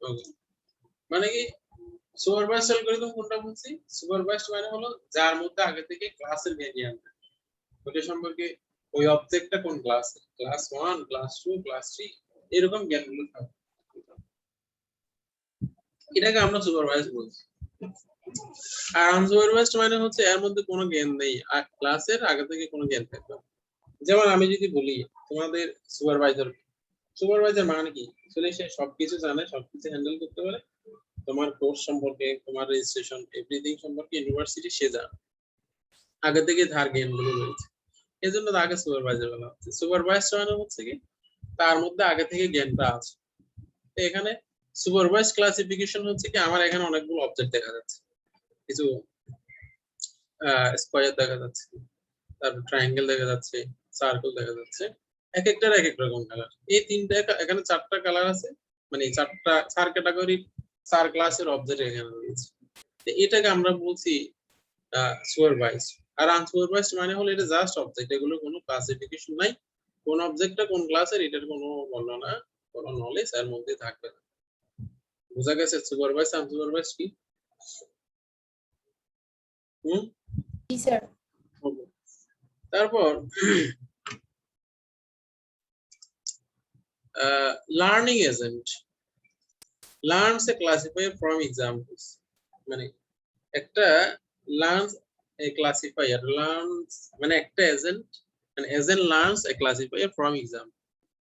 ওকে, মানে কি supervised algorithm কোনটা বলছি? সুপারভাইজড মানে হলো যার মধ্যে আগে থেকে ক্লাসের ভেরিয়েন্ট, ওটা সম্পর্কে ওই অবজেক্টটা কোন ক্লাস, ক্লাস 1, ক্লাস 2, ক্লাস 3 এরকম জ্ঞানগুলো থাকে, এটাকে আমরা সুপারভাইজড বলছি। আর আনসুপারভাইজড মানে হচ্ছে এর মধ্যে কোনো জ্ঞান নেই, আর ক্লাসের আগে থেকে কোনো জ্ঞান থাকবে না। যেমন আমি যদি বলি তোমাদের সুপারভাইজার মানে কি, আসলে সে সবকিছু জানে, সবকিছু হ্যান্ডেল করতে পারে, তোমার কোর্স সম্পর্কে, তোমার রেজিস্ট্রেশন, এভরিথিং সম্পর্কে ইউনিভার্সিটি সে জানে, আগে থেকে তার জ্ঞানগুলো রয়েছে, এজন্য তাকে সুপারভাইজার বলা হচ্ছে। সুপারভাইজার মানে হচ্ছে কি তার মধ্যে আগে থেকে জ্ঞানটা আছে। তো এখানে সুপারভাইজ ক্লাসিফিকেশন হচ্ছে কি আমার এখানে অনেকগুলো অবজেক্ট দেখা যাচ্ছে, কিছু স্কয়ার দেখা যাচ্ছে, তারপর ট্রায়াঙ্গেল দেখা যাচ্ছে, সার্কেল দেখা যাচ্ছে, এক একটার এক এক রকম কালার। এই তিনটা এখানে চারটা কালার আছে, মানে চারটা 4 ক্যাটাগরি 4 ক্লাসের অবজেক্ট এখানে রয়েছে। তো এটাকে আমরা বলছি সুপারভাইজ। আর আনসুপারভাইজড মানে হলো এটা জাস্ট অবজেক্ট, এগুলো কোনো ক্লাসিফিকেশন নাই, কোন অবজেক্টটা কোন ক্লাসের এটার কোনো বর্ণনা, কোনো নলেজ এর মধ্যে থাকবে না। বুঝা গেছে সুপারভাইজ আনসুপারভাইজ কি? জি স্যার। তারপর learning agent learns a classifier from examples, মানে একটা learns a classifier learns মানে একটা এজেন্ট, মানে agent learns a classifier from example,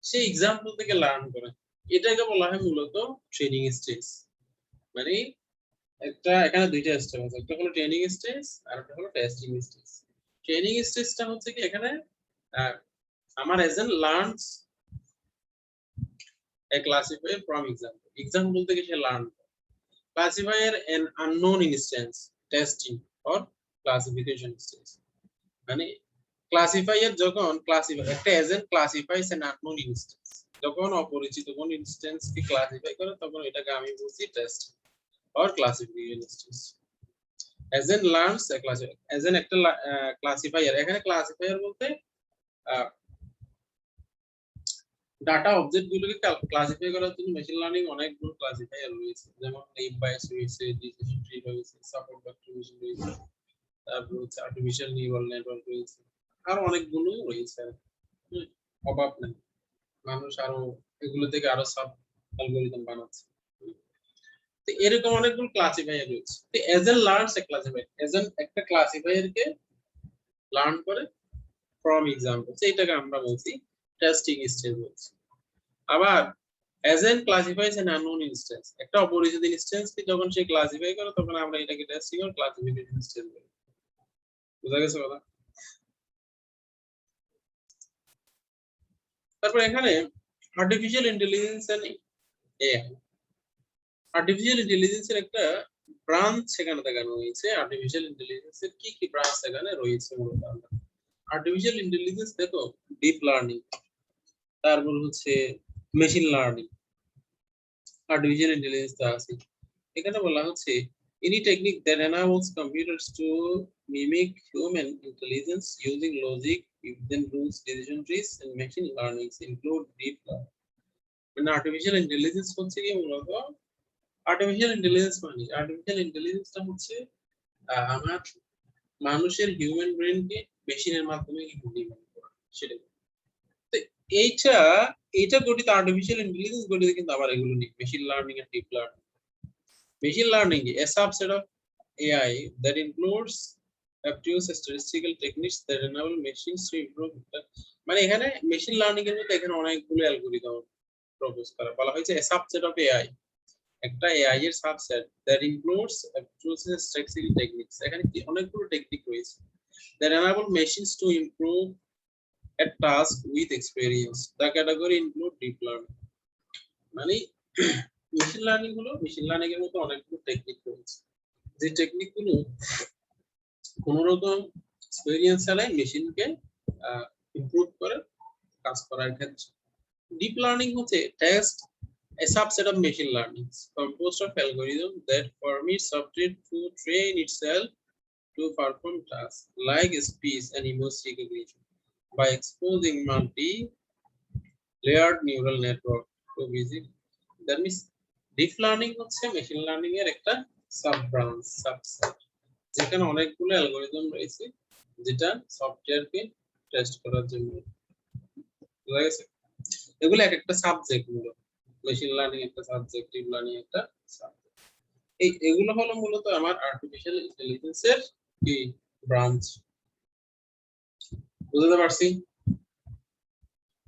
say example থেকে লার্ন করে, এটাকে বলা হয় মূলত ট্রেনিং স্টেজ। মানে একটা এখানে দুইটা স্টেজ আছে, একটা হলো ট্রেনিং স্টেজ আর একটা হলো টেস্টিং স্টেজ। ট্রেনিং স্টেজটা হচ্ছে কি এখানে আমার agent learns a classifier from example, example থেকে সে লার্ন করে। classifier an unknown instance, testing or classification stage, মানে ক্লাসিফায়ার যখন একটা এজেন্ট ক্লাসিফাইস an unknown instance, যখন অপরিচিত কোন ইনস্ট্যান্স কে ক্লাসিফাই করে তখন এটাকে আমি বলছি test or classification stage. Agent learns a classifier, agent একটা ক্লাসিফায়ার, এখানে ক্লাসিফায়ার বলতে ডাটা অবজেক্ট গুলোকে ক্লাসিফাই করার জন্য মেশিন লার্নিং অনেকগুলো ক্লাসিফায়ার রয়েছে, যেমন নেম বাইস রয়েছে, ডিসিশন ট্রি রয়েছে, সাপোর্ট ভেক্টর রয়েছে, তারপর হচ্ছে আর্টিফিশিয়াল নিউরাল নেটওয়ার্ক রয়েছে, আর অনেকগুলো রয়েছে, অভাব নেই, মানুষ আরো এগুলো থেকে আরো সাব অ্যালগরিদম বানাচ্ছে। তো এরকম অনেকগুলো ক্লাসিফায়ার রয়েছে। তো এজেন্ট লার্নস এ ক্লাসিফায়ার, এজেন্ট একটা ক্লাসিফায়ার কে লার্ন করে ফ্রম এক্সাম্পল, এটাকে আমরা বলছি টেস্টিং স্টেজ বলছি। আবার এজেন্ট ক্লাসিফাইস এন আননোন ইনস্ট্যান্স, একটা অপরিচিত ইনস্ট্যান্স কে যখন সে ক্লাসিফাই করে তখন আমরা এটাকে টেস্টিং অর ক্লাসিফিকেশন স্টেজ বলি। বুঝা গেছে কথা? তারপর এখানে আর্টিফিশিয়াল ইন্টেলিজেন্স এন্ড এআই, আর্টিফিশিয়াল ইন্টেলিজেন্সের একটা ব্রাঞ্চ সেখানে দেখানো হয়েছে। আর্টিফিশিয়াল ইন্টেলিজেন্সের কি কি ব্রাঞ্চ সেখানে রয়েছে মূলত আমরা আর্টিফিশিয়াল ইন্টেলিজেন্স দেখো, ডিপ লার্নিং, তারপর হচ্ছে মেশিন লার্নিং, আর্টিফিশিয়াল ইন্টেলিজেন্স টা আছে। এখানে বলা হচ্ছে any technique that enables computers to mimic human intelligence using logic, then rules, decision trees and machine learning include deep learning. মানে আর্টিফিশিয়াল ইন্টেলিজেন্স হচ্ছে কি মূলত আর্টিফিশিয়াল ইন্টেলিজেন্স, মানে আর্টিফিশিয়াল ইন্টেলিজেন্সটা হচ্ছে আমার মানুষের হিউম্যান ব্রেনকে মেশিনের মাধ্যমে ইমপ্লিমেন্ট করা, সেটা। তো এইটা এইটা গঠিত আর্টিফিশিয়াল ইন্টেলিজেন্স গঠিত কিন্তু আবার এগুলো নেই, machine learning and deep learning. Machine learning is a subset of AI that includes obtuse statistical techniques that enable machines to improve. মানে এখানে মেশিন লার্নিং এর মধ্যে এখানে অনেকগুলো অ্যালগরিদম প্রপোজ করা, বলা হয়েছে a subset of AI, একটা AI এর subset that includes obtuse statistical techniques, এখানে কি অনেকগুলো টেকনিক রয়েছে that enable machines to improve a task with experience. The category include deep learning, মানে মেশিন লার্নিং হলো মেশিন লার্নিং এর মধ্যে অনেকগুলো টেকনিক রয়েছে, যে টেকনিক গুলো কোন রকম এক্সপেরিয়েন্স ছাড়াই মেশিনকে ইমপ্রুভ করে কাজ করার ক্ষেত্রে। ডিপ লার্নিং হচ্ছে test a subset of machine learning composed of algorithms that permit software to train itself to perform tasks like speech and image recognition by exposing multi-layered neural network to visit. That means deep learning হচ্ছে machine learning এর একটা sub branch subset, যেখানে অনেকগুলো algorithm রয়েছে যেটা সফটওয়্যারকে test করার জন্য। বুঝা গেছে? এগুলো এক একটা সাবজেক্ট গুলো, মেশিন লার্নিং একটা সাবজেক্ট, ডিপ লার্নিং একটা সাবজেক্ট। এগুলো হলো মূলত আমার আর্টিফিশিয়াল ইন্টেলিজেন্সের কি ব্রাঞ্চ। বুঝতে পারছি?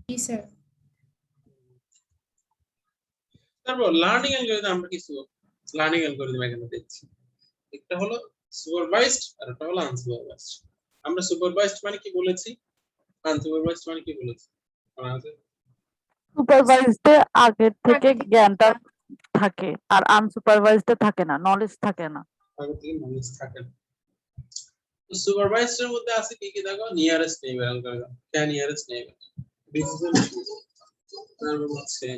জি স্যার। তারপর লার্নিং অ্যালগরিদম, আমরা কিছু লার্নিং অ্যালগরিদম এখানে দেখছি। একটা হলো সুপারভাইজড আর একটা হলো আনসুপারভাইজড। আমরা সুপারভাইজড মানে কি বলেছি, আনসুপারভাইজড মানে কি বলেছি? মনে আছে? সুপারভাইজড আগে থেকে জ্ঞানটা থাকে আর আনসুপারভাইজড থাকে না, নলেজ থাকে না। আগে থেকে নলেজ থাকে না। সুপারভাইজড এর মধ্যে আছে কি কি দেখো, nearest neighbour algorithm, K nearest neighbour, decision tree, তারপর হচ্ছে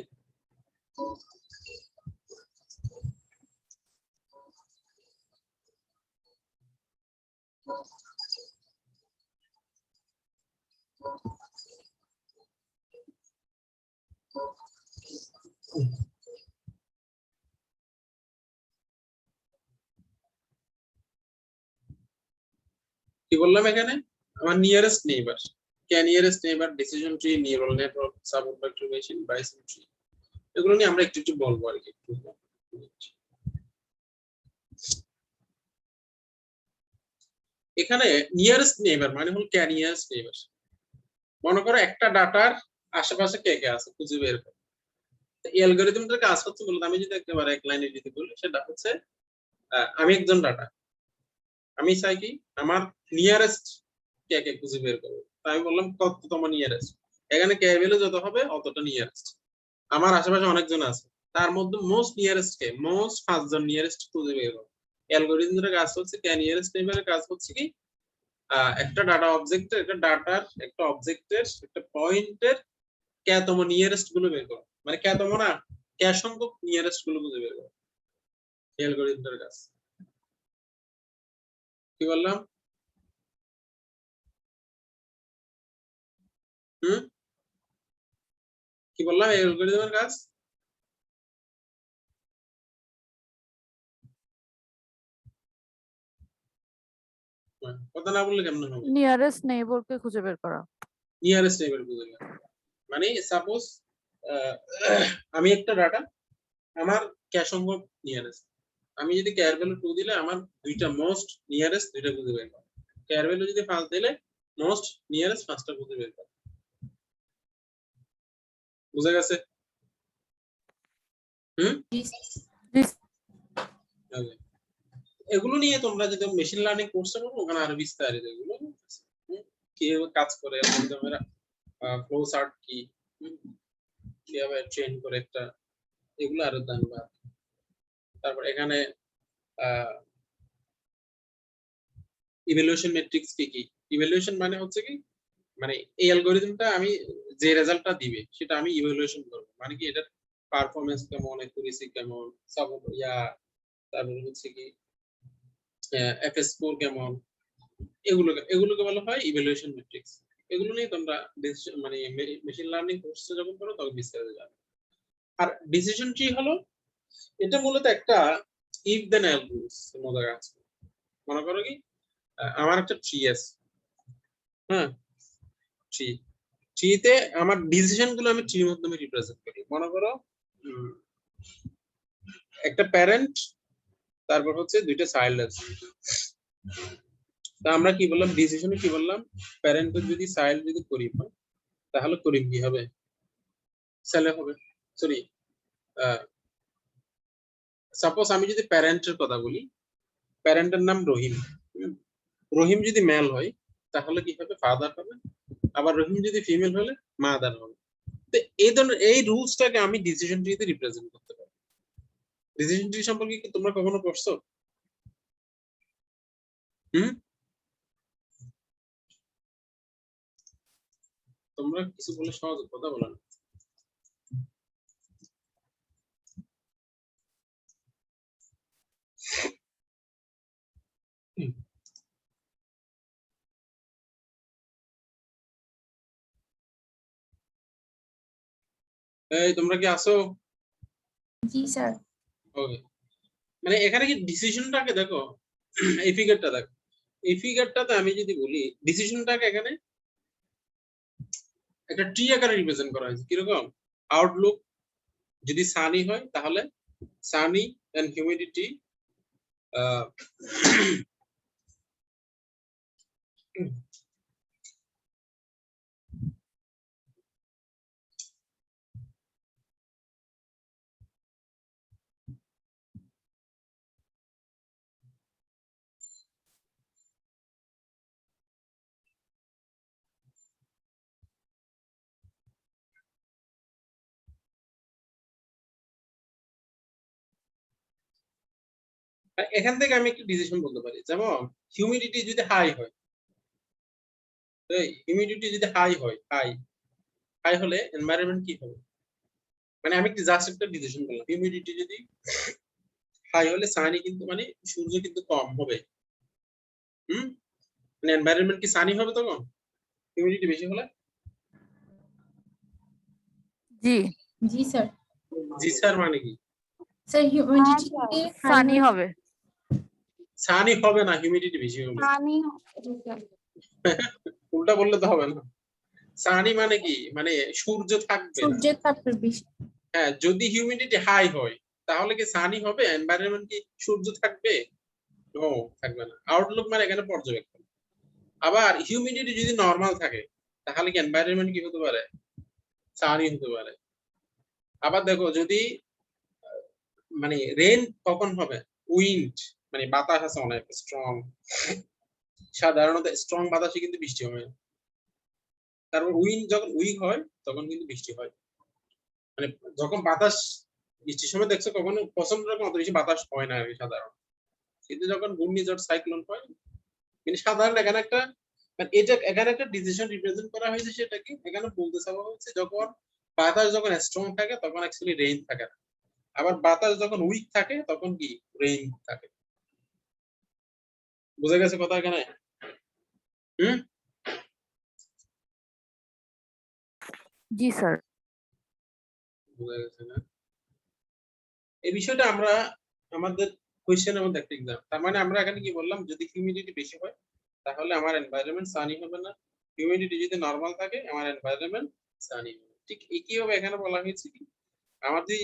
কি বললাম এখানে, আমার nearest neighbour, K nearest neighbour, decision tree, neural network, সাবঅবজেক্টিভ মেশিন, বাইসেল ট্রি, এগুলো নিয়ে আমরা একটু একটু বলবো আর কি। এখানে নিয়ারেস্ট নেইবার মানে হলো ক্যান নিয়ারেস্ট নেইবার। মনে করো একটা ডাটার আশেপাশে কে কে আছে খুঁজে বের করো। এই অ্যালগরিদমটার কাজ হচ্ছে বলতে, আমি যদি একেবারে এক লাইনে যদি বলি, সেটা হচ্ছে আমি একজন ডাটা, আমি চাই কি আমার নিয়ারেস্ট কে কে খুঁজে বের করবো। তাই আমি বললাম কততম নিয়ারেস্ট, এখানে কে ভ্যালু যত হবে অতটা নিয়ারেস্ট। আমার আশেপাশে অনেকজন আছে, তার মধ্যে মোস্ট নিয়ারেস্ট কে, মোস্ট 5 জন নিয়ারেস্ট খুঁজে বের করো। অ্যালগরিদমের কাজ হচ্ছে কে নিয়ারেস্ট নেইবারের কাজ হচ্ছে কি একটা ডাটা অবজেক্টের, একটা ডাটার একটা অবজেক্টের একটা পয়েন্টের কেতম নিয়ারেস্ট গুলো বের করো, মানে কেতম না, কে সংখ্যক নিয়ারেস্ট গুলো খুঁজে বের করো। অ্যালগরিদমের কাজ। কি বললাম? হুম, কি বললাম অ্যালগরিদমের কাজ? কথা না বললে কেমন হবে? নিয়ারেস্ট নেইবরকে খুঁজে বের করা। নিয়ারেস্ট নেইবার খুঁজে বের করা। মানে সাপোজ আমি একটা ডাটা, আমার কে সংখ্যক নিয়ারেস্ট, আমি যদি কেয়ার ভ্যালু 2 দিলে আমার দুইটা মোস্ট নিয়ারেস্ট দুইটা খুঁজে বের করো, কেয়ার ভ্যালু যদি 5 দিলে মোস্ট নিয়ারেস্ট 5টা খুঁজে বের করো। বুঝা গেছে? হুম, জি Okay. এগুলো নিয়ে তোমরা যদি মেশিন লার্নিং কোর্সে পড়ো, ওখানে আরো বিস্তারিত এগুলো কিভাবে কাজ করে, অ্যালগরিদমের ফ্লো চার্ট কি, কিভাবে ট্রেন করে একটা, এগুলো আরো জানবা। তারপর এখানে ইভ্যালুয়েশন ম্যাট্রিক্স কি কি। ইভ্যালুয়েশন মানে হচ্ছে কি, মানে এই অ্যালগরিদমটা আমি যে রেজাল্টটা দিবে সেটা আমি ইভ্যালুয়েশন করব, মানে কি এটার পারফরম্যান্স কেমন, অ্যাকুরেসি কেমন, তারপর হচ্ছে কি এফএস স্কোর কেমন, এগুলোকে বলা হয় ইভ্যালুয়েশন ম্যাট্রিক্স। এগুলো নিয়ে তোমরা মানে মেশিন লার্নিং কোর্সে যখন করো তখন বিস্তারিত জানো। আর ডিসিশন ট্রি হলো, এটা মূলত একটা ইফ দেন এলস মতো কাজ। মনে করো কি আমার একটা ট্রি আছে, হ্যাঁ, ট্রি, ট্রিতে আমার ডিসিশন গুলো আমি ট্রির মাধ্যমে রিপ্রেজেন্ট করি। মনে করো একটা প্যারেন্ট, তারপর হচ্ছে দুইটা চাইল্ড আছে। তা আমরা কি বললাম ডিসিশনে, কি বললাম প্যারেন্টের যদি চাইল্ড যদি করিম হয় তাহলে করিম কি হবে, ছেলে হবে। সরি, সাপোজ আমি যদি প্যারেন্টের কথা বলি, প্যারেন্টের নাম রহিম, রহিম যদি মেল হয় তাহলে কি হবে, ফাদার হবে। আবার রহিম যদি ফিমেল হলে মাদার হবে। তো এই ধরনের এই রুলসটাকে আমি ডিসিশন ট্রিতে রিপ্রেজেন্ট করতে পারি। ডিসিশন ট্রি সম্পর্কে কি তোমরা কখনো পড়ছো? হুম, তোমরা কিছু বলে সহজ কথা বলো না। এই তোমরা কি আসো? জি স্যার। ওকে, মানে এখানে কি ডিসিশনটাকে দেখো, এই ফিগারটা দেখো, এই ফিগারটাতে আমি যদি বলি ডিসিশনটাকে এখানে একটা ট্রি আকারে রিপ্রেজেন্ট করা হয়েছে। কিরকম? আউটলুক যদি সানি হয় তাহলে সানি এন্ড হিউমিডিটি, এখান থেকে আমি একটা ডিসিশন বলতে পারি, যেমন হিউমিডিটি যদি হাই হয়, হিউমিডিটি যদি হাই হয়, হাই হাই হলে এনভায়রনমেন্ট কি হবে? মানে আমি জাস্ট একটা ডিসিশন বললাম, হিউমিডিটি যদি হাই হলে সানি কিন্তু মানে সূর্য কিন্তু কম হবে। মানে এনভায়রনমেন্ট কি সানি হবে তখন হিউমিডিটি বেশি হলে? জি জি স্যার। জি স্যার, মানে কি? স্যার হিউমিডিটি সানি হবে। সানি হবে না, হিউমিডিটি বেশি হবে। উল্টা বললে তো হবে না। সানি মানে কি? মানে সূর্য থাকবে না। সূর্যের তাপের বেশি। হ্যাঁ, যদি হিউমিডিটি হাই হয় তাহলে কি সানি হবে? এনভায়রনমেন্ট কি সূর্য থাকবে? নো, থাকবে না। আউটলুক মানে এখানে পর্যবেক্ষণ। আবার হিউমিডিটি যদি নরমাল থাকে তাহলে কি এনভায়রনমেন্ট কি হতে পারে? সানি হতে পারে। আবার দেখো যদি মানে রেন কখন হবে? উইন্ড মানে বাতাস আছে অনেক স্ট্রং, সাধারণত স্ট্রং বাতাসে কিন্তু বৃষ্টি হয় না। তারপর উইন্ড যখন উইক হয় তখন কিন্তু বৃষ্টি হয়। মানে যখন বাতাস বৃষ্টির সময় দেখছো কখনো প্রচন্ড রকম অত বেশি বাতাস হয় না আর কি সাধারণ, কিন্তু যখন ঘূর্ণিঝড় সাইক্লোন হয় মানে সাধারণ এখানে একটা মানে এটা এখানে একটা ডিসিশন রিপ্রেজেন্ট করা হয়েছে। সেটা কি এখানে বলতে চাওয়া হচ্ছে, যখন বাতাস যখন স্ট্রং থাকে তখন অ্যাকচুয়ালি রেইন থাকে না, আবার বাতাস যখন উইক থাকে তখন কি রেইন থাকে। বুঝা গেছে কথা এখানে? হুম, জি স্যার। বুঝা গেছে না? এই বিষয়টা আমরা আমাদের কোয়েশ্চেনের মধ্যে একটা এক্সাম। তার মানে আমরা এখানে কি বললাম, যদি হিউমিডিটি বেশি হয় তাহলে আমার এনভায়রনমেন্ট সানি হবে না, হিউমিডিটি যদি নরমাল থাকে আমার এনভায়রনমেন্ট সানি হবে। ঠিক একইভাবে এখানে বলা হয়েছে কি, আমাদের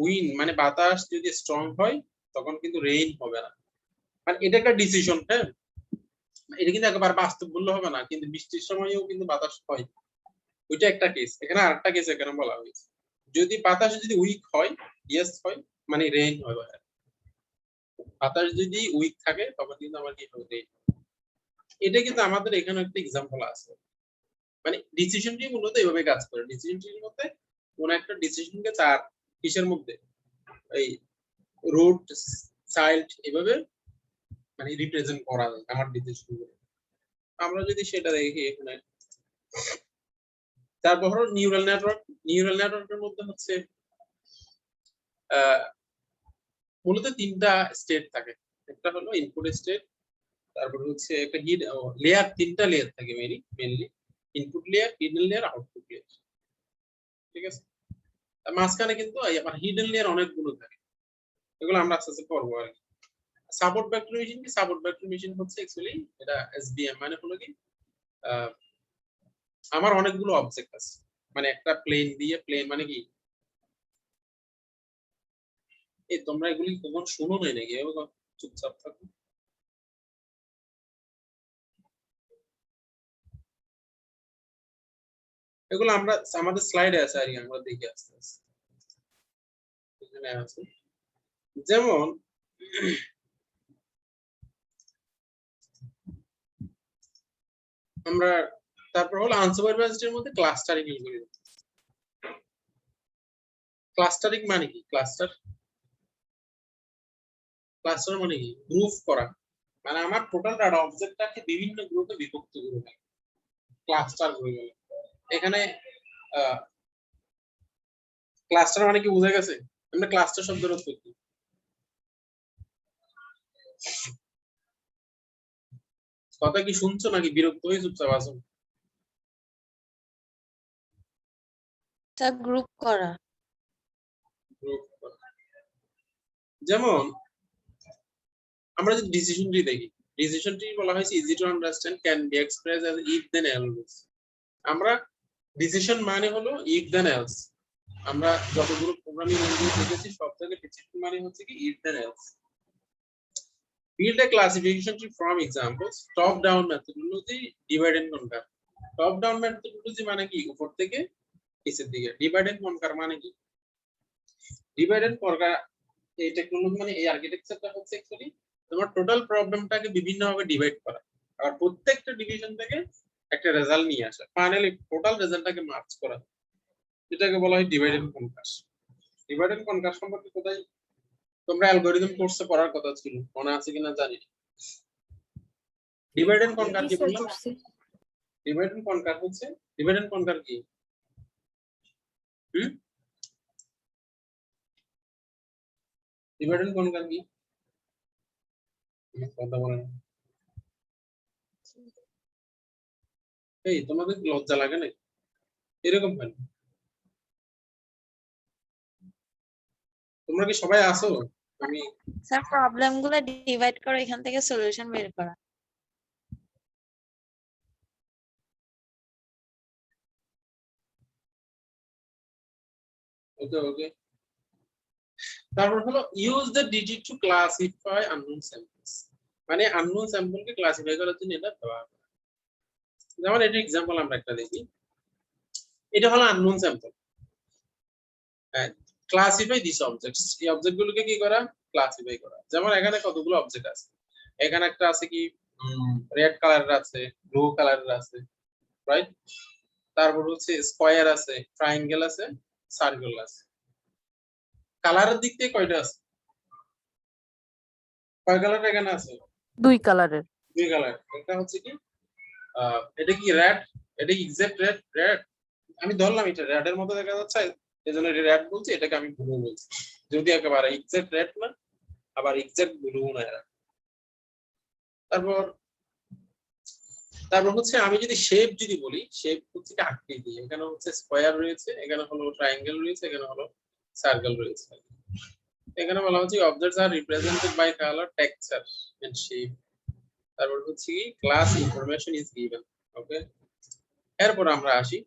উইন্ড মানে বাতাস যদি স্ট্রং হয় তখন কিন্তু রেইন হবে না। মানে এটা একটা ডিসিশন, হ্যাঁ, এটা কিন্তু একেবারে বাস্তব বললে হবে না, কিন্তু বৃষ্টির সময়ও কিন্তু বাতাস হয়, ওইটা একটা কেস। এখানে আরেকটা কেস এখানে বলা হয়েছে, যদি বাতাস যদি উইক হয়, ইয়েস হয়, মানে রেইন হবে। বাতাস যদি উইক থাকে তখন কিন্তু আমার কি হবে? রেইন। এটা কিন্তু আমাদের এখানে একটা এক্সাম্পল আছে। মানে ডিসিশন ট্রি মূলত এইভাবে কাজ করে। ডিসিশন ট্রির মধ্যে কোন একটা ডিসিশনকে তার কিসের মধ্যে, এই রুট চাইল্ড এভাবে মানে রিপ্রেজেন্ট করা যায় আমার ডিসিশন গুলো। আমরা যদি সেটা দেখি এখানে, তারপর হলো নিউরাল নেটওয়ার্ক। নিউরাল নেটওয়ার্কের মধ্যে হচ্ছে মূলত তিনটা স্টেট থাকে। একটা হলো ইনপুট স্টেট, তারপর হচ্ছে একটা হিড লেয়ার, তিনটা লেয়ার থাকে mainly input layer, hidden layer, output layer. ঠিক আছে, মাঝখানে কিন্তু আমার হিডেন লেয়ার অনেকগুলো থাকে, এগুলো আমরা আস্তে আস্তে পড়বো আর কি। সাপোর্ট ভেক্টর মেশিন কি? সাপোর্ট ভেক্টর মেশিন হচ্ছে অ্যাকচুয়ালি এটা এসভিএম, মানে হলো কি আমার অনেকগুলো অবজেক্ট আছে, মানে একটা প্লেন দিয়ে, প্লেন মানে কি এই তোমরা এগুলি কখন শুনো নাই নাকি? চুপচাপ থাকো। এগুলো আমরা আমাদের স্লাইডে আছে আর কি, আমরা দেখি আস্তে আস্তে। এখানে আছে যেমন আমরা, তারপর হলো আনসুপারভাইজড এর মধ্যে ক্লাস্টারিং ইউজ করি। ক্লাস্টারিং মানে কি? ক্লাস্টার ক্লাস্টার মানে কি? গ্রুপ করা, মানে আমার টোটাল ডাটা অবজেক্টটাকে বিভিন্ন গ্রুপে বিভক্ত করে দেয়, ক্লাস্টার হয়ে গেল। এখানে ক্লাস্টার মানে কি বোঝা গেছে? আমরা ক্লাস্টার শব্দের অর্থ কি? কথা কি শুনছো নাকি বিরক্ত হয়ে চুপচাপ আছো? গ্রুপ করা। গ্রুপ করা। যেমন আমরা যদি ডিসিশন ট্রি দেখি, ডিসিশন ট্রি বলা হয়েছে easy to understand, can be express as if then else. আমরা ডিসিশন মানে হলো ইফ দেন এলস। আমরা যতগুলো প্রোগ্রামিং ল্যাঙ্গুয়েজ দেখেছি সব জায়গায় ডিসিশন মানে হচ্ছে কি if then else. Build a classification tree from examples. Top down methodology, divide and conquer. Top down methodology মানে কি উপর থেকে নিচের দিকে, divide and conquer মানে কি ডিভাইড এন্ড conquer। এই টেকনোলজি মানে এই আর্কিটেকচারটা হচ্ছে অ্যাকচুয়ালি তোমার টোটাল প্রবলেমটাকে বিভিন্ন ভাবে ডিভাইড করা আর প্রত্যেকটা ডিভিশন থেকে একটা রেজাল্ট নিয়ে আসা, ফাইনালি টোটাল রেজাল্টটাকে মার্চ করা, এটাকে বলা হয় divide and conquer. Divide and conquer সম্পর্কে কোথায় তোমরা অ্যালগরিদম কোর্সে পড়ার কথা ছিল, মনে আছে কিনা জানি না। ডিভাইড এন্ড কনকার জি কি স্যার বললাম? করছি। ডিভাইড এন্ড কনকার হচ্ছে, ডিভাইড এন্ড কনকার কি ডিভাইড এন্ড কনকার কি কথা বলেন। এই তোমাদের লজ্জা লাগে না এরকম কেন? তোমরা কি সবাই আসো? আমি স্যার প্রবলেম গুলো ডিভাইড করে এখান থেকে সলিউশন বের করা। ওকে ওকে। তারপর হলো use the digit to classify unknown samples, মানে আননোন স্যাম্পলকে ক্লাসিফাই করার জন্য এটা দেওয়া হয়। যেমন এটা एग्जांपल আমরা একটা দেখি, এটা হলো unknown sample. Classify this objects, এই অবজেক্টগুলোকে কি করা? ক্লাসিফাই করা। যেমন এখানে কতগুলো অবজেক্ট আছে, এখানে একটা আছে কি রেড কালারের আছে, ব্লু কালারের আছে, রাইট? তারপর হচ্ছে স্কয়ার আছে, ট্রায়াঙ্গেল আছে, সার্কেল আছে। কালারের দিক থেকে কয়টা আছে? কয় কালার এখানে আছে? 2 কালারের। 2 কালার। একটা হচ্ছে কি এটা কি রেড, এটা কি এক্সাক্ট রেড? রেড আমি ধরলাম এটা রেডের মতো দেখা যাচ্ছে, এজন্য এটা রেড বলছি, এটাকে আমি ব্লু বলছি, যদি একেবারে এক্সাক্ট রেড না আবার এক্সাক্ট ব্লু না এরা। তারপর তারপর হচ্ছে আমি যদি শেপ যদি বলি, শেপ হচ্ছে কি আকৃতি, এখানে হচ্ছে স্কয়ার রয়েছে, এখানে হলো ট্রায়াঙ্গেল রয়েছে, এখানে হলো সার্কেল রয়েছে। এখানে বলা হচ্ছে objects are represented by colour, texture and shape. তারপর হচ্ছে কি class information is given. Okay, এরপর আমরা আসি,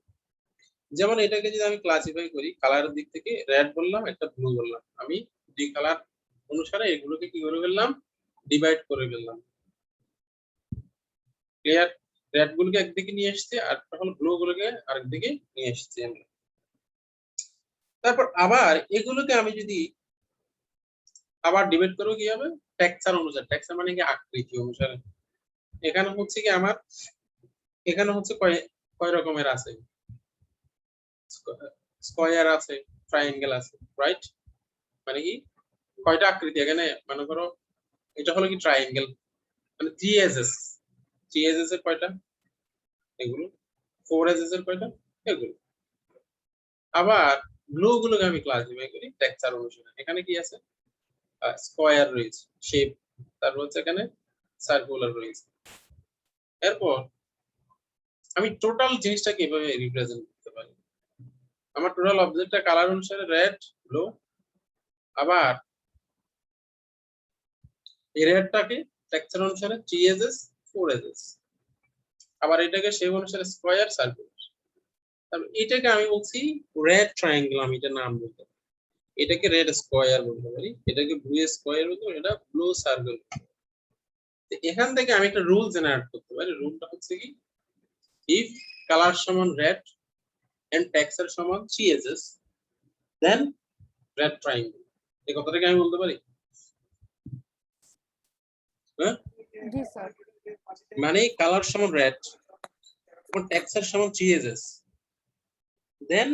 যেমন এটাকে যদি আমি ক্লাসিফাই করি কালারের দিক থেকে, রেড বললাম একটা ব্লু বললাম, আমি দুই কালার অনুসারে এগুলোকে কি করে ফেললাম? ডিভাইড করে ফেললাম। ক্লিয়ার? রেড গুলোকে একদিকে নিয়ে এসেছি আর হলো ব্লু গুলোকে আরেকদিকে নিয়ে এসেছি আমরা। তারপর আবার এগুলোকে আমি যদি আবার ডিভাইড করব কি হবে? টেক্সচার অনুসারে। টেক্সচার মানে কি আকৃতি অনুসারে। এখানে হচ্ছে কি আমার এখানে হচ্ছে কয় রকমের আছে, স্কয়ার আছে, ট্রায়াঙ্গেল আছে, রাইট? মানে কি কয়টা আকৃতি এখানে, মনে করো এটা হলো কি ট্রায়াঙ্গেল, মানে 3 এজেস। 3 এজেস এর কয়টা? এগুলো। 4 এজেস এর কয়টা? এগুলো। আবার ব্লু গুলোকে আমি ক্লাসিফাই করি টেক্সচার অনুসারে। এখানে কি আছে? স্কয়ার রয়েছে, শেপ, তারপর হচ্ছে এখানে সার্কুলার রয়েছে। এরপর আমি টোটাল জিনিসটাকে এভাবে রিপ্রেজেন্ট করতে পারি। আমার টোটাল অবজেক্টটা কালার অনুসারে রেড, ব্লু, আবার এই রেডটাকে টেক্সচার অনুসারে 3 এজেস, 4 এজেস, আবার এটাকে শেপ অনুসারে স্কয়ার, সার্কুলার। তারপর এটাকে আমি বলছি রেড ট্রায়াঙ্গেল, আমি এটা নাম বলতে পারি। এটাকে রেড স্কয়ার বলতে পারি, এটাকে ব্লু স্কয়ার বলতে পারি, এটা ব্লু সার্কেল। এখান থেকে আমি একটা রুল জেনারেট করতে পারি। রুলটা হচ্ছে কি if color সমান red and texture সমান 3 edges then red triangle। এই কথাটাকে আমি বলতে পারি? হ্যাঁ, জি স্যার। মানে কালার সমান red এবং টেক্সচার সমান 3 edges then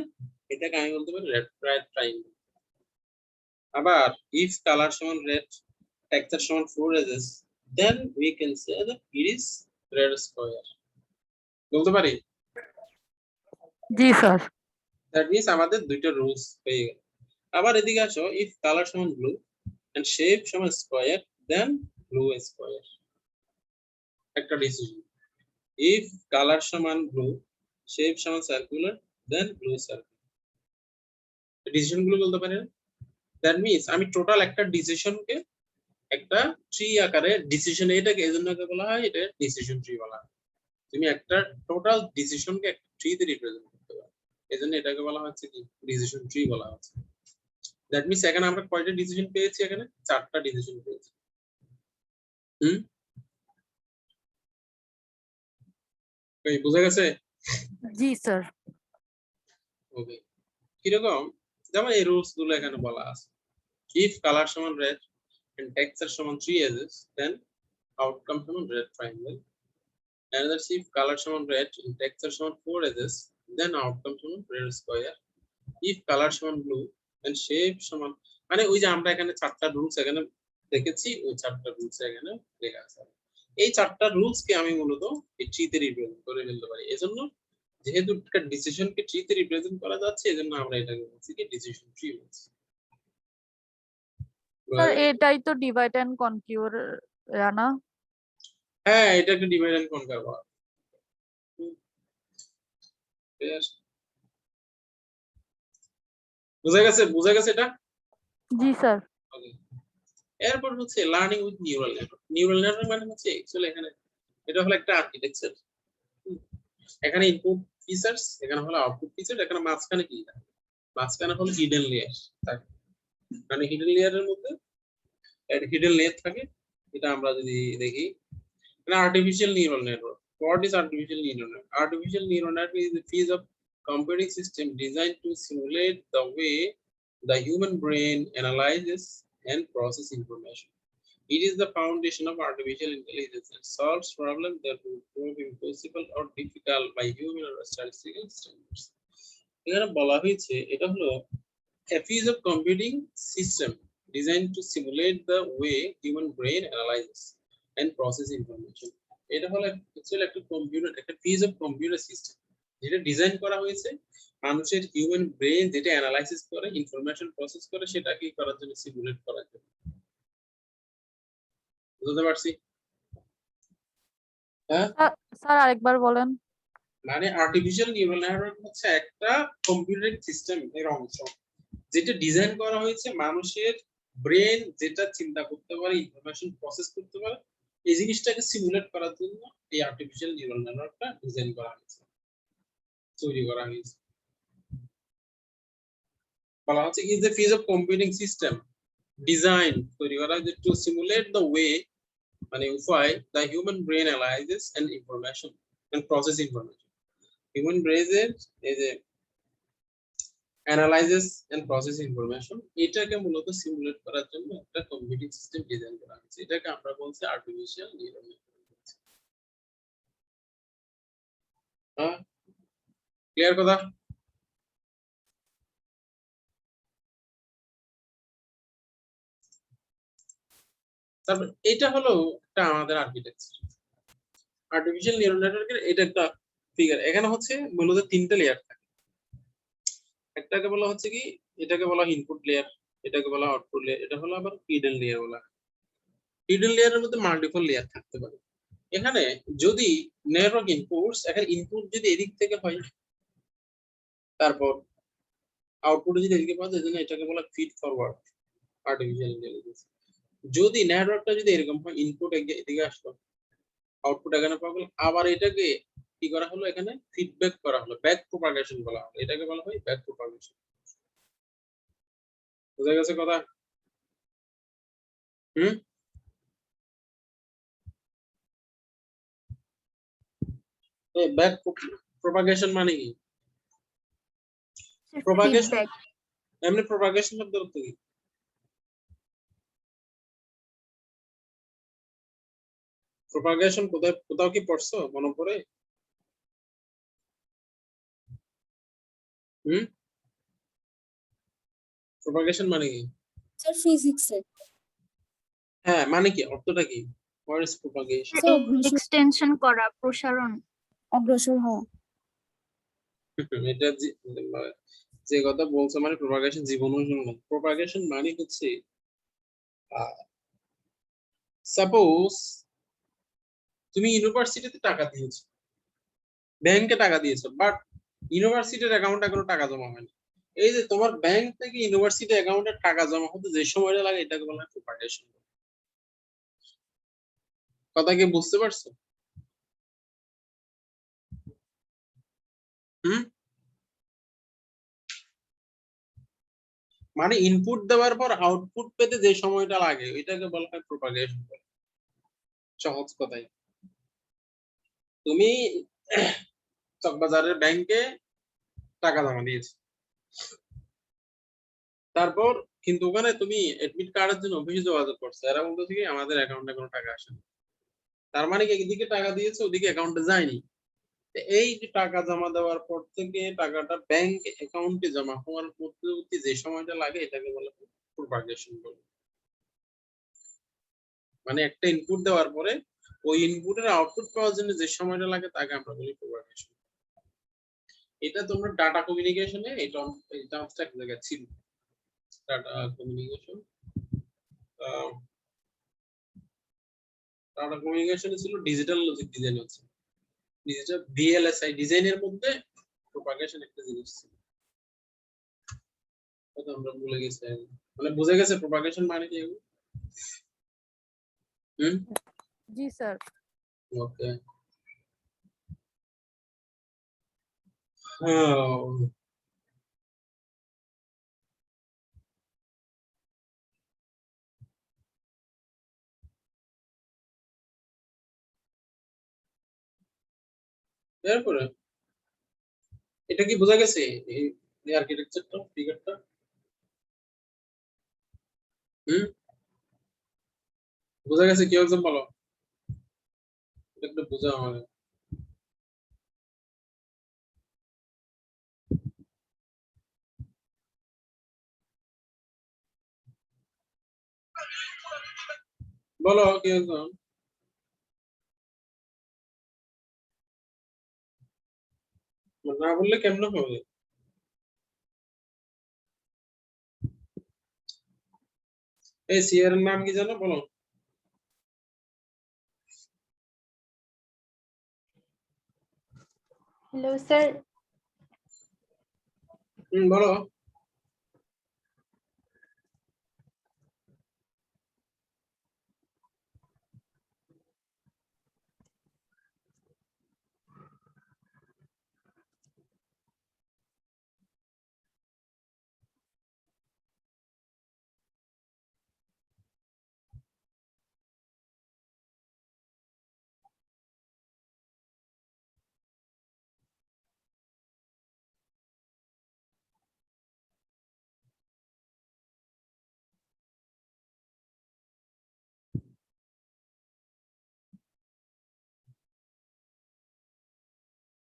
এটাকে আমি বলতে পারি red triangle। আবার if color সমান red, texture সমান 4 edges then we can say that it is red square। বলতে পারি? জি স্যার। দ্যাট মিন্স আমাদের দুইটা রুলস হয়ে গেল। আবার এদিকে আসো, if color সমান ব্লু and shape সমান স্কয়ার then blue square। একটা ডিসিশন। if color সমান ব্লু, shape সমান circular then blue circle। Decision গুলো বলতে পারেন? দ্যাট মিন্স আমি টোটাল একটা ডিসিশনকে একটা ট্রি আকারে ডিসিশন, এটাকে এজন্য বলা হয় এটা ডিসিশন ট্রি বলা হয়। তুমি একটা টোটাল ডিসিশনকে একটা ট্রিতে রিপ্রেজেন্ট করতে পারো, এজন্য এটাকে বলা হচ্ছে কি ডিসিশন ট্রি বলা হচ্ছে। দ্যাট মিন্স এখানে আমরা কয়টা ডিসিশন পেয়েছি? এখানে 4টা ডিসিশন পেয়েছি। বুঝা গেছে? জি স্যার। ওকে, কিরকম? যেমন এই রুলস গুলো এখানে বলা আছে, if color সমান red and texture সমান 3 edges, then outcome সমান red triangle. Another if color সমান red and texture সমান 4 edges, then outcome সমান red square. If color সমান blue and shape সমান, মানে ওই যে আমরা এখানে 4টা রুলস এখানে দেখেছি, ওই 4টা রুলস এখানে লেখা আছে। এই 4টা রুলস কে আমি মূলত এই ট্রিতে রিপ্রেজেন্ট করে ফেলতে পারি। এজন্য যেহেতু একটা ডিসিশনকে ট্রিতে রিপ্রেজেন্ট করা যাচ্ছে, এজন্য আমরা এটাকে বলছি কি ডিসিশন ট্রি বলছি। স্যার এটাই তো ডিভাইড এন্ড কনকিউর না? হ্যাঁ, এটা একটা ডিভাইড এন্ড কনকার বলা। বুঝা গেছে? বুঝা গেছে এটা? জি স্যার। এরপর হচ্ছে learning with neural network. Neural network মানে হচ্ছে অ্যাকচুয়ালি এখানে এটা হলো একটা আর্কিটেকচার। এখানে ইনপুট ফিচারস, এখানে হলো আউটপুট ফিচার, এখানে মাঝখানে কি থাকে? মাঝখানে হলো হিডেন লেয়ার থাকে। মানে হিডেন লেয়ারের মধ্যে একটা হিডেন লেয়ার থাকে। এটা আমরা যদি দেখি, artificial neural network. What is artificial neural network? Artificial neural network is a piece of computing system designed to simulate the way the human brain analyzes and processes information. It is the foundation of artificial intelligence and solves problems that would prove impossible or difficult by human or statistical standards. এখানে বলা হয়েছে এটা হলো a piece of computing system designed to simulate the way human brain analyzes and process information. এটা হলো actually একটা computer, একটা piece of computer system যেটা ডিজাইন করা হয়েছে মানুষের হিউম্যান ব্রেন যেটা অ্যানালাইসিস করে, ইনফরমেশন প্রসেস করে, সেটাকে করার জন্য, সিমুলেট করার জন্য। বুঝতে পারছি? হ্যাঁ স্যার আরেকবার বলেন। মানে আর্টিফিশিয়াল নিউরাল নেটওয়ার্ক হচ্ছে একটা কম্পিউটার সিস্টেম এর অংশ যেটা ডিজাইন করা হয়েছে মানুষের ব্রেন যেটা চিন্তা করতে পারে, ইনফরমেশন প্রসেস করতে পারে, এই জিনিসটাকে সিমুলেট করার জন্য এই আর্টিফিশিয়াল নিউরাল নেটওয়ার্কটা ডিজাইন করা হয়েছে, তৈরি করা হয়েছে। বলা হচ্ছে is the piece of computing system design তৈরি করা হয়েছে টু সিমুলেট দ্য ওয়ে, মানে উপায় the human brain analyses and information and process information. Human ব্রেনের এই যে অ্যানালাইজেস এন্ড প্রসেস ইনফরমেশন, এটাকে মূলত সিমুলেট করার জন্য একটা কম্পিউটিং সিস্টেম ডিজাইন করা হয়েছে। এটাকে আমরা বলছি আর্টিফিশিয়াল নিউরাল নেটওয়ার্ক। হ্যাঁ, ক্লিয়ার কথা? তারপর এটা হলো একটা আমাদের আর্কিটেকচার আর্টিফিশিয়াল নিউরাল নেটওয়ার্কের। এটা একটা ফিগার। এখানে হচ্ছে মূলত 3টা লেয়ার থাকে। একটাকে বলা হচ্ছে কি, এটাকে বলা ইনপুট লেয়ার, এটাকে বলা আউটপুট লেয়ার, এটা হলো আবার হিডেন লেয়ার বলা হয়। হিডেন লেয়ারের মধ্যে মাল্টিপল লেয়ার থাকতে পারে। এখানে যদি নেটওয়ার্ক ইনপুটস, এখানে ইনপুট যদি এদিক থেকে হয়, তারপর আউটপুট যদি এদিকে পাওয়া যায়, জন্য এটাকে বলা ফিড ফরওয়ার্ড আর্টিফিশিয়াল ইন্টেলিজেন্স। যদি নেটওয়ার্কটা যদি এরকম হয়, ইনপুট এদিকে আসলো, আউটপুট এখানে পাওয়া গেল, আবার এটাকে কি করা হলো, এখানে ফিডব্যাক করা হলো, ব্যাক প্রপাগেশন বলা হলো, এটাকে বলা হয় ব্যাক প্রপাগেশন। বুঝা গেছে কথা? ব্যাক প্রপাগেশন মানে কি? প্রপাগেশন এমনি প্রপাগেশন শব্দের অর্থ কি? প্রপাগেশন কোথাও কি পড়ছো, মনে পড়ে? প্রপাগেশন মানে কি? স্যার ফিজিক্সে হ্যাঁ, মানে কি, অর্থটা কি? What is propagation? এক্সটেনশন করা, প্রসারণ, অগ্রসর হওয়া। এটা যে কথা বলছো, মানে প্রপাগেশন জীবনও শুনলাম। প্রপাগেশন মানে হচ্ছে সাপোজ তুমি ইউনিভার্সিটিতে টাকা দিয়েছো, ব্যাংকে টাকা দিয়েছো, বাট ইউনিভার্সিটির অ্যাকাউন্টে কোনো টাকা জমা হয়নি। এই যে তোমার ব্যাংক থেকে ইউনিভার্সিটি অ্যাকাউন্টে টাকা জমা হতে যে সময়টা লাগে এটাকে বলা হয় প্রপাগেশন। কথা কি বুঝতে পারছো? হুম, মানে ইনপুট দেওয়ার পর আউটপুট পেতে যে সময়টা লাগে এটাকে বলা হয় প্রপাগেশন। সহজ কথায়, তুমি চকবাজারের ব্যাংকে টাকা জমা দিয়েছো, তারপর কিন্তু ওখানে তুমি এডমিট কার্ডের জন্য অফিসে যোগাযোগ করছো, এরা বলতেছে কি আমাদের অ্যাকাউন্টে কোনো টাকা আসেনি। তার মানে কি একদিকে টাকা দিয়েছে ওদিকে অ্যাকাউন্টে যায়নি। তো এই যে টাকা জমা দেওয়ার পর থেকে টাকাটা ব্যাংক অ্যাকাউন্টে জমা হওয়ার মধ্যবর্তী যে সময়টা লাগে এটাকে বলা হয় প্রপাগেশন বলে। মানে একটা ইনপুট দেওয়ার পরে ওই ইনপুটের আউটপুট পাওয়ার জন্য যে সময়টা লাগে তাকে আমরা বলি প্রপাগেশন। এটা তোমরা ডাটা কমিউনিকেশনে এটা টার্মসটা এক জায়গায় ছিল। ডাটা কমিউনিকেশন, ডাটা কমিউনিকেশনে ছিল ডিজিটাল লজিক ডিজাইন হচ্ছে, ডিজিটাল ভিএলএসআই ডিজাইনের মধ্যে প্রপাগেশন একটা জিনিস ছিল। এটা আমরা ভুলে গেছি, মানে বুঝে গেছে প্রপাগেশন মানে কি? হুম, জি স্যার। ওকে। হ্যাঁ, এরপরে এটা কি বোঝা গেছে এই আর্কিটেকচারটা ফিগারটা? হুম, বোঝা গেছে? কেউ একজন বলো, এটা একটু বোঝা আমাকে। বলো কেউ একজন। না বললে কেমন হবে? এই সিআর এর নাম কি জানো? বলো। Hello sir. বলো।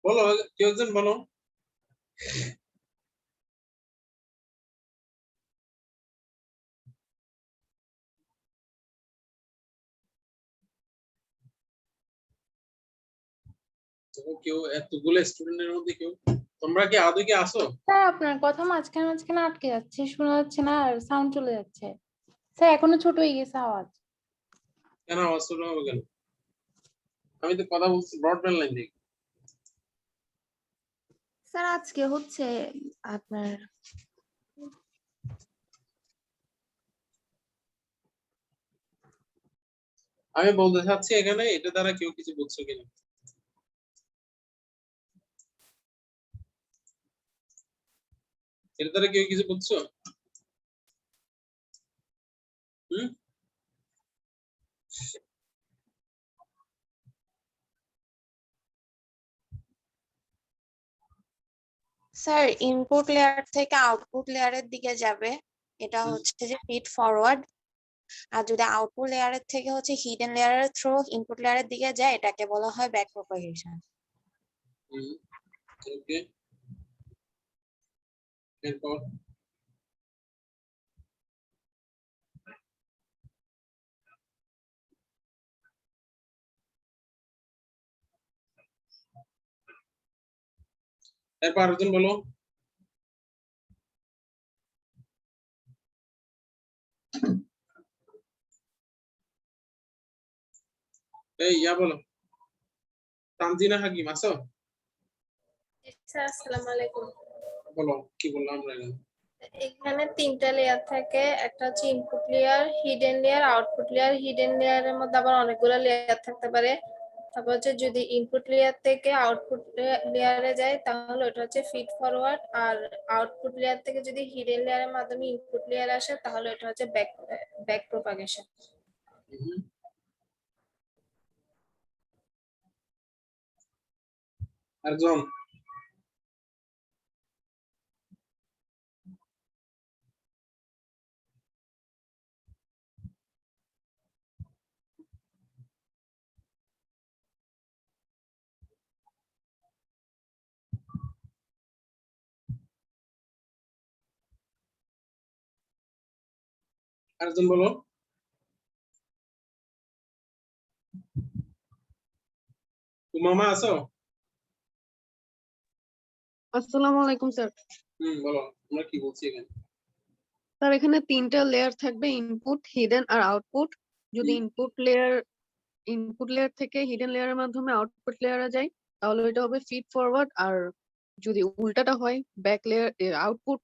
বলো কেউ একজন বলো। তো কেউ এতগুলো স্টুডেন্টের মধ্যে কেউ, তোমরা কি আদৌ কি আসো? স্যার আপনার কথা মাঝখানে মাঝখানে আটকে যাচ্ছে, শোনা যাচ্ছে না আর সাউন্ড চলে যাচ্ছে। স্যার এখনো ছোট হয়ে গেছে আওয়াজ। কেন আওয়াজ শুরু হবে কেন? আমি তো কথা বলছি ব্রডব্যান্ড লাইন থেকে। স্যার আজকে হচ্ছে আপনার আমি বলতে চাচ্ছি এখানে এটা দ্বারা কেউ কিছু বুঝছো কিনা? এটা দ্বারা কেউ কিছু বুঝছো? হুম, স্যার ইনপুট লেয়ার থেকে আউটপুট লেয়ারের দিকে যাবে, এটা হচ্ছে যে ফিড ফরওয়ার্ড। আর যদি আউটপুট লেয়ারের থেকে হচ্ছে হিডেন লেয়ারের থ্রু ইনপুট লেয়ারের দিকে যায় এটাকে বলা হয় ব্যাক প্রপাগেশন। ওকে। এরপর এরপর আরেকজন বলো। এই ইয়া বলো, তানজিনা হাকিম আছো? স্যার আসসালামু আলাইকুম। বলো কি বললাম আমরা এখানে? এখানে তিনটা লেয়ার থাকে, একটা হচ্ছে input layer, hidden layer, output layer. Hidden লেয়ারের মধ্যে আবার অনেকগুলো লেয়ার থাকতে পারে। তারপর হচ্ছে যদি ইনপুট লেয়ার থেকে আউটপুট লেয়ারে যায় তাহলে ওটা হচ্ছে ফিড ফরওয়ার্ড, আর আউটপুট লেয়ার থেকে যদি হিডেন লেয়ারের মাধ্যমে ইনপুট লেয়ার আসে তাহলে এটা হচ্ছে ব্যাক প্রপাগেশন। হুম। আরেকজন আরেকজন বলো। মামা আছো? আসসালামু আলাইকুম স্যার। বলো আমরা কি বলছি এখানে? স্যার এখানে তিনটা লেয়ার থাকবে, ইনপুট, হিডেন আর আউটপুট। যদি ইনপুট লেয়ার থেকে হিডেন লেয়ারের মাধ্যমে আউটপুট লেয়ারে যায় তাহলে এটা হবে ফিড ফরওয়ার্ড, আর যদি উল্টাটা হয় ব্যাক লেয়ার আউটপুট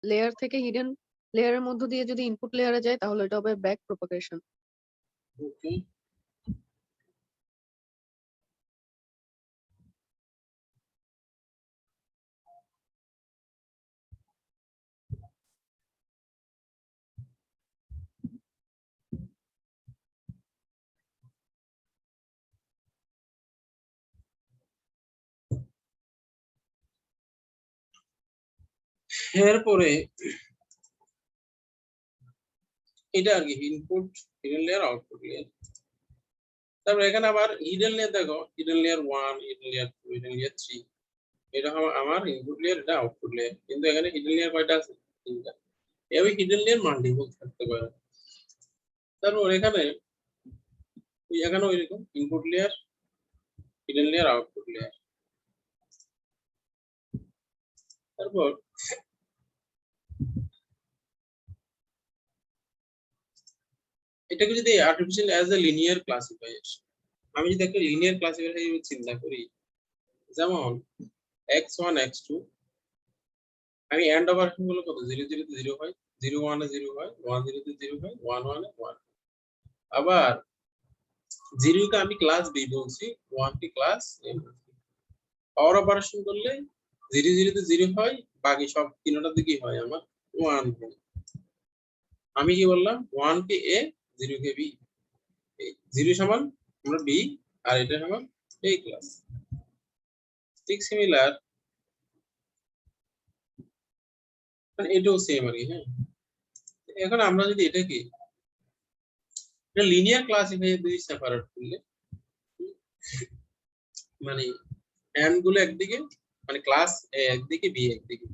লেয়ার থেকে হিডেন লেয়ারের মধ্য দিয়ে যদি ইনপুট লেয়ারে যায় তাহলে এটা হবে ব্যাক প্রপাগেশন। ওকে। এরপরে এটা আর কি input, hidden layer, output layer. তারপর এখানে আবার হিডেন লেয়ার দেখো, hidden layer 1, hidden layer 2, hidden layer 3। এটা হবে আমার ইনপুট লেয়ার, এটা আউটপুট লেয়ার। কিন্তু এখানে হিডেন লেয়ার কয়টা আছে? তিনটা। এই হিডেন লেয়ার মাল্টিপল থাকতে পারে। তারপর এখানে ওইরকম input layer, hidden layer, output layer. তারপর এটাকে যদি artificial as a linear classifier, আমি যদি একটা লিনিয়ার ক্লাসিফায়ার হিসেবে চিন্তা করি, যেমন x1 x2, আমি এন্ড অপারেশন গুলো কত 0 0 তে 0 হয়, 0 1 এ 0 হয়, 1 0 তে 0 হয়, 1 1 এ 1। আবার 0 কে আমি ক্লাস b বলছি, 1 কে ক্লাস a বলছি। পাওয়ার অপারেশন করলে 0 0 তে 0 হয়, বাকি সব তিনটার দিকে হয় আমার 1 হয়। আমি কি বললাম 1 কে a, 0 কে b। 0 সমান আমরা b, আর এটা সমান a ক্লাস। ঠিক সিমিলার, মানে এটাও সেম আর কি। হ্যাঁ, এখন আমরা যদি এটাকে লিনিয়ার ক্লাসিফায়ার দিয়ে সেপারেট করলে, মানে এন্ড গুলো একদিকে, মানে ক্লাস এ একদিকে, বি একদিকে।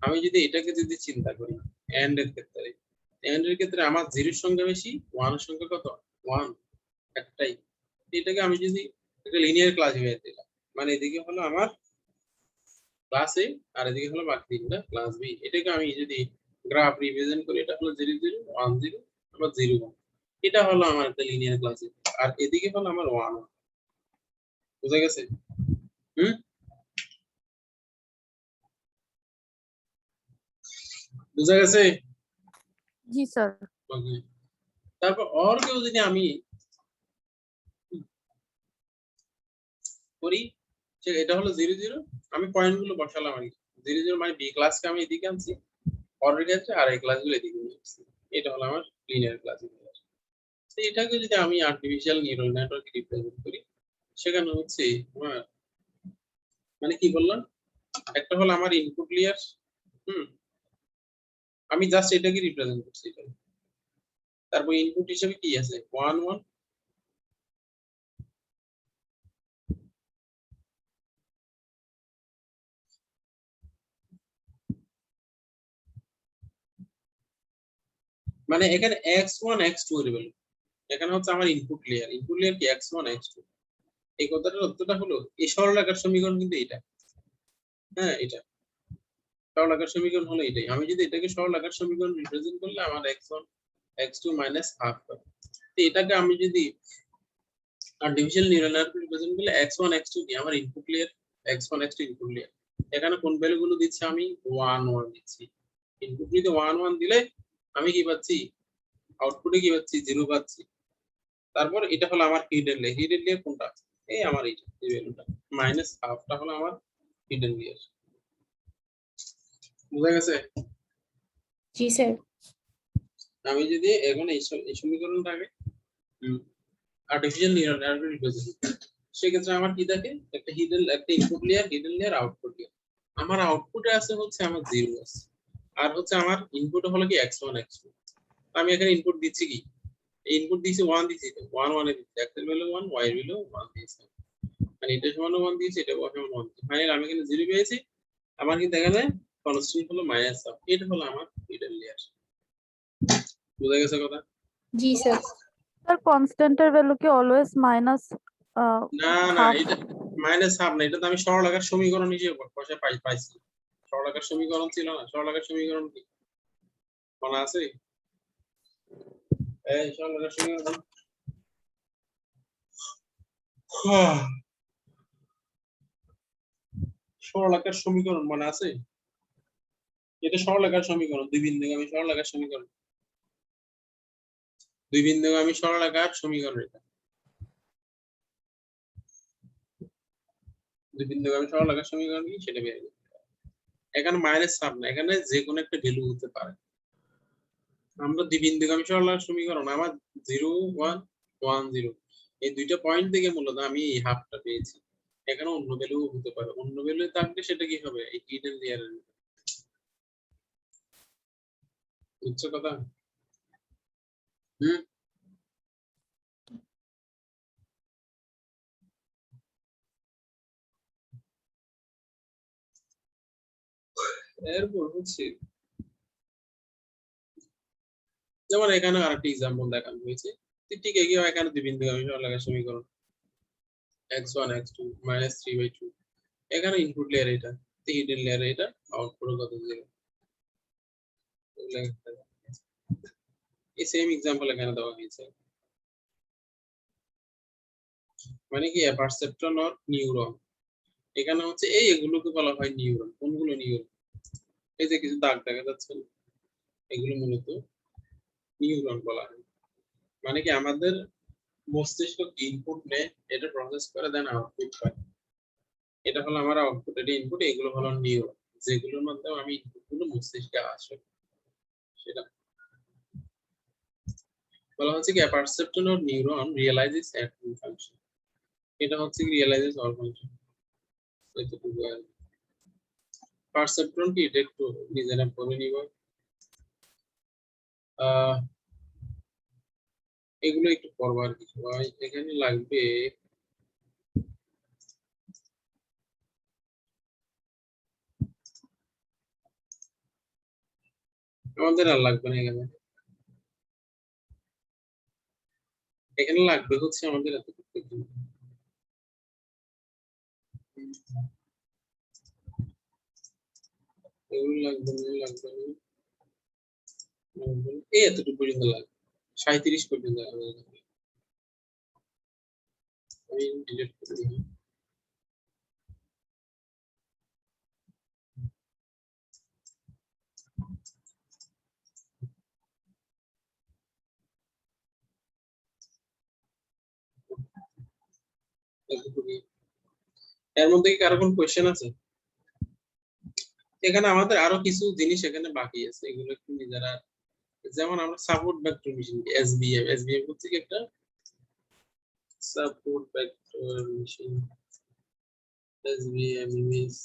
আমি যদি এটাকে যদি চিন্তা করি এন্ড এর ক্ষেত্রে আমার 0 এর সংখ্যা বেশি, 1 এর সংখ্যা কত? 1 একটাই। এটাকে আমি যদি একটা লিনিয়ার ক্লাসিফায়ার দিলাম, মানে এদিকে হলো আমার ক্লাস এ, আর এদিকে হলো বাকি তিনটা ক্লাস বি। এটাকে আমি যদি গ্রাফ রিপ্রেজেন্ট করি, এটা হলো 0 0 1 0, আবার 0 1। এটা হলো আমার একটা লিনিয়ার ক্লাসিফায়ার, আর এদিকে হলো আমার 1। বুঝা গেছে? বুঝা গেছে? জি স্যার। Okay. তারপর অর কেউ যদি আমি করি, এটা হলো 0 0, আমি পয়েন্ট গুলো বসালাম আর কি। 0 0 মানে বি ক্লাসকে আমি এদিকে আনছি, অরের ক্ষেত্রে আর এই ক্লাসগুলো এদিকে নিয়ে আসছি। এটা হলো আমার লিনিয়ার ক্লাসিফায়ার। তো এটাকে যদি আমি আর্টিফিশিয়াল নিউরাল নেটওয়ার্কে রিপ্রেজেন্ট করি, সেখানে হচ্ছে আমার মানে কি বললাম, একটা হলো আমার ইনপুট লেয়ার, আমি জাস্ট এটাকে রিপ্রেজেন্ট করছি এটা। তারপর ইনপুট হিসেবে কি আছে 1 1, মানে এখানে x1 x2 ভেরিয়েবল। এখানে হচ্ছে আমার ইনপুট লেয়ার কি x1 x2। এই কথাটার অর্থটা হলো এই সরলরেখার সমীকরণ কিন্তু এটা। হ্যাঁ, এটা সরলরেখার সমীকরণ হলো এটাই। আমি যদি এটাকে সরলরেখার সমীকরণ রিপ্রেজেন্ট করলে আমার x1 x2 মাইনাস হাফ পাবো। তো এটাকে আমি যদি আর্টিফিশিয়াল নিউরাল নেটওয়ার্ক রিপ্রেজেন্ট করলে x1 x2 কি আমার input layer, x1 x2 input layer. এখানে কোন ভ্যালু গুলো দিচ্ছি আমি 1 1 দিচ্ছি। ইনপুট যদি 1 1 দিলে আমি কি পাচ্ছি, আউটপুটে কি পাচ্ছি 0 পাচ্ছি। তারপর এটা হলো আমার হিডেন লেয়ার। হিডেন লেয়ার কোনটা, এই আমার এই ভ্যালুটা মাইনাস হাফটা হলো আমার হিডেন লেয়ার। বুঝা গেছে? জি স্যার। আমি যদি এখন এই সমীকরণটাকে আর্টিফিশিয়াল নিউরাল নেটওয়ার্কে রিপ্রেজেন্ট, সেক্ষেত্রে আমার কি থাকে, একটা input layer, hidden layer, output layer. আমার আউটপুটে আছে হচ্ছে আমার 0 আছে, আর হচ্ছে আমার ইনপুটে হলো কি x1 x2। আমি এখানে ইনপুট দিচ্ছি কি, ইনপুট দিয়েছি 1 দিয়েছি, 1 1 এ দিচ্ছি, x এর ভ্যালু 1, y এর ভ্যালু 1 দিয়েছি, মানে এটা সমান 1 দিয়েছি, এটা সমান 1 দিয়েছি। ফাইনালি আমি এখানে 0 পেয়েছি। আমার কিন্তু এখানে কনস্ট্যান্ট হলো মাইনাস হাফ, এটা হলো আমার হিডেন লেয়ার। বুঝা গেছে কথা? জি স্যার। স্যার কনস্ট্যান্টের ভ্যালু কি অলওয়েজ মাইনাস না না, এটা মাইনাস হাফ না, এটা তো আমি সরলরেখার সমীকরণ হিসেবে পাইছি। সরলরেখার সমীকরণ ছিল না, সরলরেখার সমীকরণ কি মনে আছে? এই সরলরেখার সমীকরণ সরলরেখার সমীকরণ মনে আছে? এটা সরলরেখার সমীকরণ, দুই বিন্দুগামী সরলরেখার সমীকরণ, দুই বিন্দুগামী সরলরেখার সমীকরণ। এটা দুই বিন্দুগামী সরলরেখার সমীকরণ কি সেটা বের করতে হবে। এখানে মাইনাস হাফ না, এখানে যে কোনো একটা ভ্যালু হতে পারে। আমরা দুই বিন্দুগামী সরলরেখার সমীকরণ আমার 0 1 1 0 এই দুইটা পয়েন্ট থেকে মূলত আমি এই হাফটা পেয়েছি। এখানে অন্য ভ্যালু হতে পারে, অন্য ভ্যালু থাকলে সেটা কি হবে, এই হিডেন লেয়ারের। বুঝছো কথা? হুম। এরপর হচ্ছে যেমন এখানে আরেকটা এক্সাম্পল দেখানো হয়েছে, ঠিক একইভাবে এখানে দুই বিন্দুগামী সরলরেখার সমীকরণ x1 x2 -3/2। এখানে ইনপুট লেয়ার এটা, হিডেন লেয়ার এটা, আউটপুট কত 0। এই সেম এক্সাম্পল এখানে দেওয়া হয়েছে। মানে কি পারসেপ্ট্রন অর নিউরন, এখানে হচ্ছে এগুলোকে বলা হয় নিউরন। কোনগুলো নিউরন? এই যে কিছু দাগ দেখা যাচ্ছে, এগুলো মূলত নিউরন বলা হয়। মানে কি আমাদের মস্তিষ্ক ইনপুট নেয়, এটা প্রসেস করে দেন আউটপুট পায়, এটা হলো আমার আউটপুট, এটা ইনপুট, এগুলো হলো নিউরন, যেগুলোর মাধ্যমে আমি ইনপুট গুলো মস্তিষ্কে আসে। সেটা বলা হচ্ছে কি perceptron or neuron realises at function, এটা হচ্ছে কি রিয়েলাইজেস অল ফাংশন। এতটুকু আর পারসেপ্ট্রন কি, এটা একটু নিজেরা পড়ে নিব। এগুলো একটু পড়বো আর কিছু এখানে লাগবে। আমাদের আর লাগবে না, এখানে এখানে লাগবে হচ্ছে আমাদের এতটুকু। এগুলো লাগবে না, লাগবে না, এই এতটুকু পর্যন্ত লাগবে, 37 পর্যন্ত আমাদের লাগবে। আমি ডিলিট করে দিই। এর মধ্যে কি কারো কোনো কোশ্চেন আছে? এখানে আমাদের আরো কিছু জিনিস এখানে বাকি আছে, এগুলো একটু নিজেরা, যেমন আমরা সাপোর্ট ভেক্টর মেশিন এসভিএম হচ্ছে কি একটা সাপোর্ট ভেক্টর মেশিন, এসভিএম ইমেজ,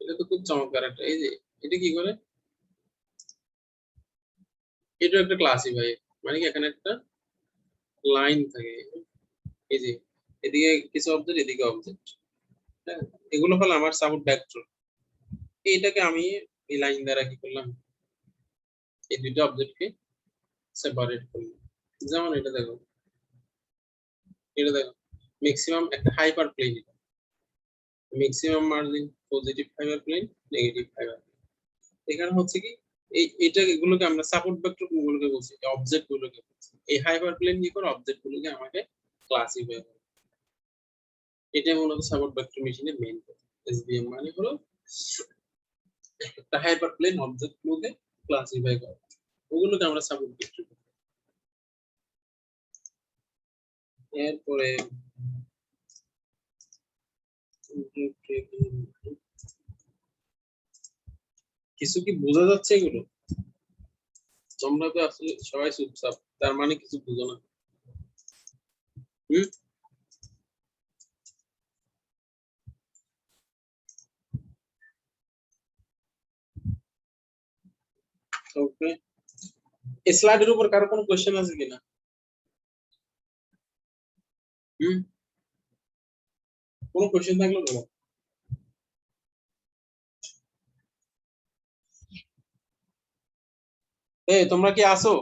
এটা তো খুব চমৎকার একটা। এই যে এটা কি করে, এটা একটা ক্লাসিফাই, মানে কি এখানে একটা লাইন থাকে, এই যে এদিকে কিছু অবজেক্ট, এদিকে অবজেক্ট, হ্যাঁ, এগুলো হলো আমার সাপোর্ট ভেক্টর। এইটাকে আমি এই লাইন দ্বারা কি করলাম, এই দুইটা অবজেক্টকে সেপারেট করলাম। যেমন এটা দেখো, এটা দেখো ম্যাক্সিমাম একটা hyperplane, maximum margin positive hyperplane, negative hyperplane. এখানে হচ্ছে কি এটা এগুলোকে আমরা সাপোর্ট ভেক্টর গুলোকে বলছি, অবজেক্ট গুলোকে বলছি। এই হাইপার প্লেন কি করে অবজেক্ট গুলোকে আমাকে ক্লাসিফাই করে, এটা মূলত সাপোর্ট ভেক্টর মেশিনের মেইন কথা। এসভিএম মানে হলো একটা হাইপারপ্লেন অবজেক্ট গুলোকে ক্লাসিফাই করা, ওগুলোকে আমরা সাবঅবজেক্ট বলি। এরপরে কিছু কি বোঝা যাচ্ছে এগুলো? তোমরা তো আসলে সবাই চুপচাপ, তার মানে কিছু বুঝো না। ওকে, এই স্লাইডের উপর কারো কোনো কোশ্চেন আছে কিনা? কোনো কোশ্চেন থাকলে বলো। তোমরা কি আসো?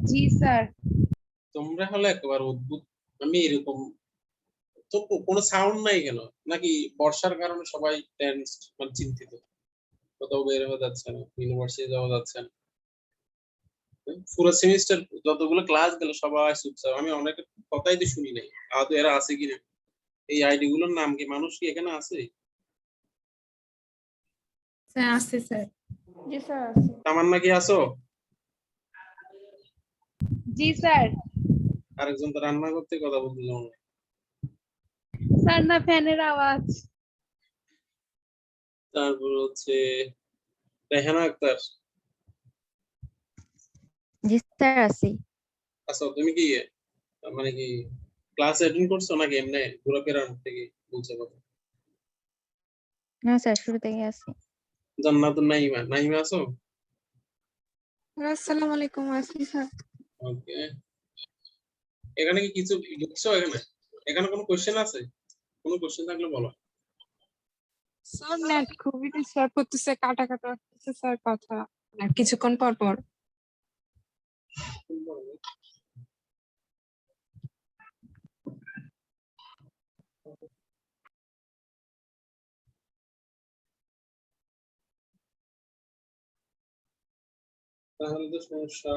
জি স্যার। তোমরা হলো একেবারে অদ্ভুত। আমি এরকম তো কোনো সাউন্ড নাই কেন? নাকি বর্ষার কারণে সবাই টেনসড, মানে চিন্তিত? কোথাও বের হওয়া যাচ্ছে না, ইউনিভার্সিটি যাওয়া যাচ্ছে না, পুরো সেমিস্টার যতগুলো ক্লাস গেল সবাই চুপচাপ। আমি অনেক কথাই তো শুনি নাই, আদৌ এরা আছে কিনা। এই আইডি গুলোর নাম কি, মানুষ কি এখানে আছে? স্যার আছে স্যার। জি স্যার আছে। তামান্না কি আসো? জি স্যার। আরেকজন তো রান্না করতে কথা বলতে যাও না। স্যার না ফ্যানের আওয়াজ। তারপর হচ্ছে রেহানা আক্তার। জি স্যার আছি। আচ্ছা, তুমি কি মানে কি ক্লাস অ্যাটেন্ড করছো নাকি এমনি ঘোরাফেরা থেকে বলছো কথা? না স্যার শুরু থেকে আছি। জান্নাতুন নাইমা, নাইমা আছো? আসসালামু আলাইকুম, আসি স্যার। ওকে, এখানে কি কিছু লিখছো? এখানে এখানে কোনো কোশ্চেন আছে? কোনো কোশ্চেন থাকলে বলো। স্যার নেট খুবই ডিস্টার্ব করতেছে, কাটা কাটা আসতেছে স্যার কথা, মানে কিছুক্ষণ পর পর। তাহলে তো সমস্যা।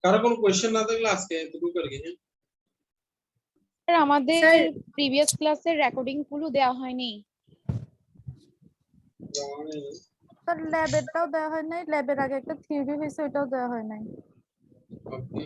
কারো কোনো কোশ্চেন না থাকলে আজকে এতটুকু করে কি? স্যার আমাদের স্যার প্রিভিয়াস ক্লাসের রেকর্ডিং গুলো দেওয়া হয়নি। স্যার ল্যাবেরটাও দেওয়া হয় নাই, ল্যাবের আগে একটা থিওরি হয়েছে ওটাও দেওয়া হয় নাই। ওকে,